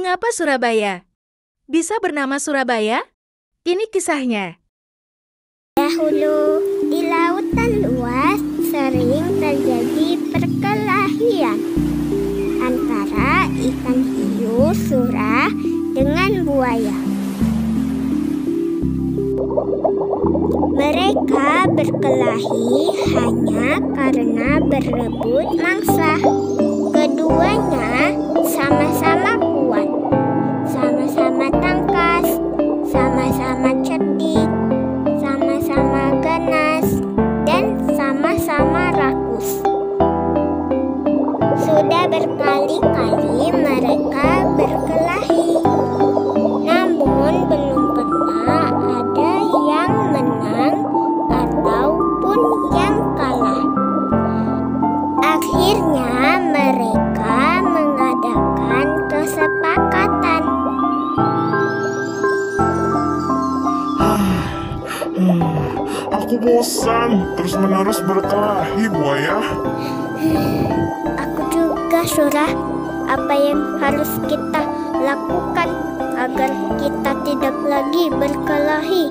Mengapa Surabaya bisa bernama Surabaya? Ini kisahnya. Dahulu, di lautan luas sering terjadi perkelahian antara ikan hiu surah dengan buaya. Mereka berkelahi hanya karena berebut mangsa. Keduanya sama-sama kuat, sama-sama tangkas, sama-sama cerdik, sama-sama ganas, dan sama-sama rakus. Sudah berkali-kali mereka berkelahi, namun belum pernah ada yang menang ataupun yang kalah. Akhirnya mereka mengadakan kesepakatan. Aku bosan terus-menerus berkelahi, buaya. Aku juga, Surah. Apa yang harus kita lakukan agar kita tidak lagi berkelahi?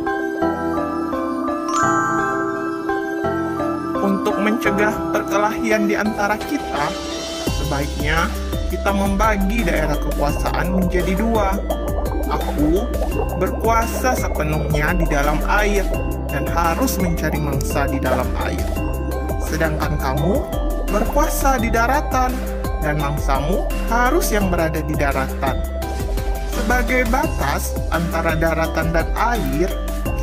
Untuk mencegah perkelahian di antara kita, sebaiknya kita membagi daerah kekuasaan menjadi dua. Aku berkuasa sepenuhnya di dalam air dan harus mencari mangsa di dalam air. Sedangkan kamu berkuasa di daratan dan mangsamu harus yang berada di daratan. Sebagai batas antara daratan dan air,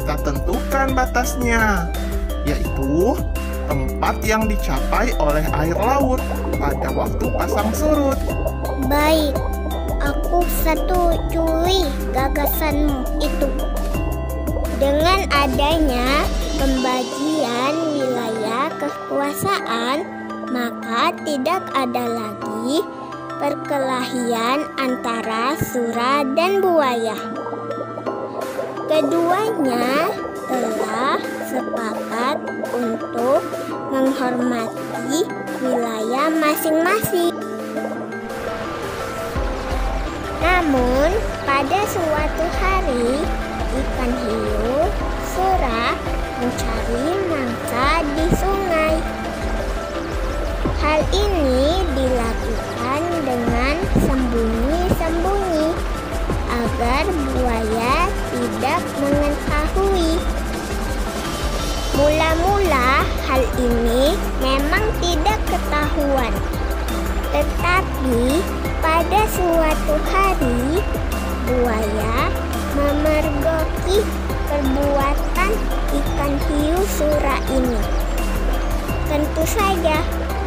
kita tentukan batasnya, yaitu tempat yang dicapai oleh air laut pada waktu pasang surut. Baik, aku setujui gagasanmu itu. Dengan adanya pembagian wilayah kekuasaan, maka tidak ada lagi perkelahian antara surah dan buaya. Keduanya telah sepakat untuk menghormati wilayah masing-masing. Namun, pada suatu hari, ikan hiu surah mencari mangsa di sungai. Hal ini dilakukan dengan sembunyi-sembunyi agar buaya tidak mengetahui. Mula-mula hal ini memang tidak ketahuan. Tetapi pada suatu hari, buaya memergoki perbuatan ikan hiu surah ini. Tentu saja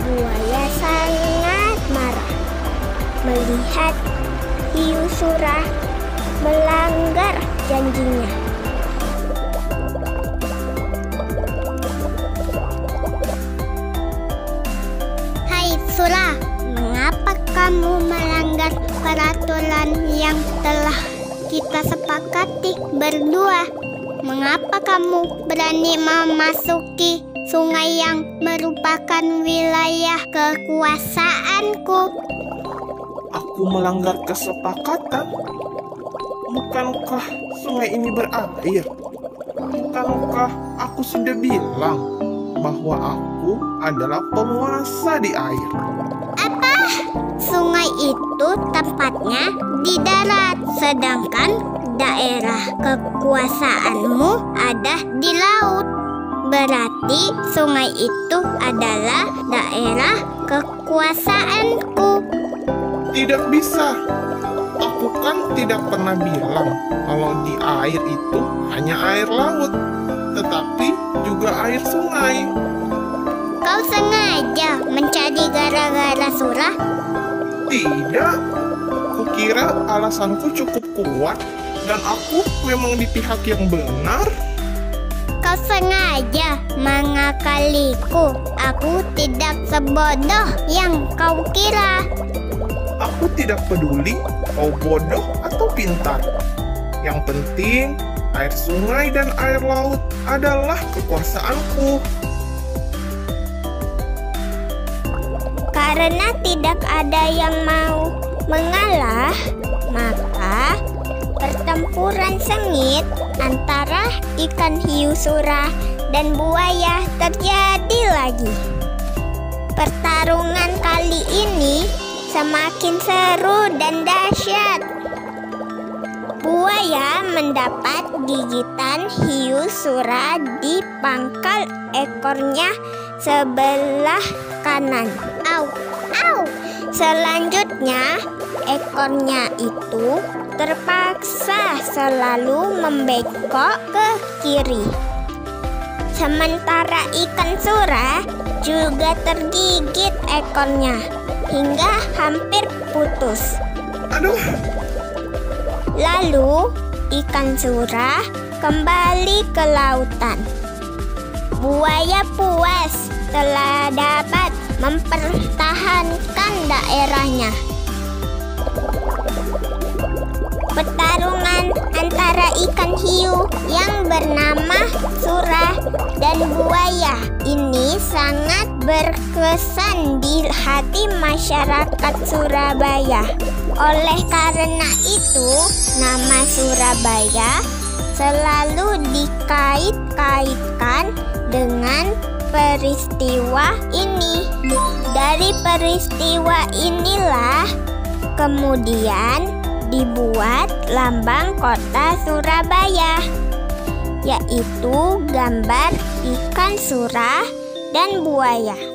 buaya sangat marah melihat hiu surah melanggar janjinya. Hai surah, mengapa kamu melanggar peraturan yang telah kita sepakati berdua? Mengapa kamu berani memasuki sungai yang merupakan wilayah kekuasaanku? Aku melanggar kesepakatan. Bukankah sungai ini berair? Bukankah aku sudah bilang bahwa aku adalah penguasa di air? Apa? Sungai itu tempatnya di darat, sedangkan daerah kekuasaanmu ada di laut. Berarti sungai itu adalah daerah kekuasaanku. Tidak bisa. Aku kan tidak pernah bilang kalau di air itu hanya air laut, tetapi juga air sungai. Kau sengaja mencari gara-gara surah? Tidak. Kukira alasanku cukup kuat dan aku memang di pihak yang benar. Kau sengaja mengakaliku. Aku tidak sebodoh yang kau kira. Aku tidak peduli kau bodoh atau pintar. Yang penting, air sungai dan air laut adalah kekuasaanku. Karena tidak ada yang mau mengalah, maka pertempuran sengit antara ikan hiu surah dan buaya terjadi lagi. Pertarungan kali ini semakin seru dan dahsyat. Buaya mendapat gigitan hiu surah di pangkal ekornya sebelah kanan. Au, Au! Selanjutnya, ekornya itu terpaksa selalu membengkok ke kiri. Sementara ikan surah juga tergigit ekornya hingga hampir putus. aduh, Lalu, ikan surah kembali ke lautan. Buaya puas telah dapat mempertahankan daerahnya. Pertarungan antara ikan hiu yang bernama surah dan buaya ini sangat berkesan di hati masyarakat Surabaya. Oleh karena itu, nama Surabaya selalu dikait-kaitkan dengan peristiwa ini. Dari peristiwa inilah kemudian dibuat lambang kota Surabaya, yaitu gambar ikan surah dan buaya.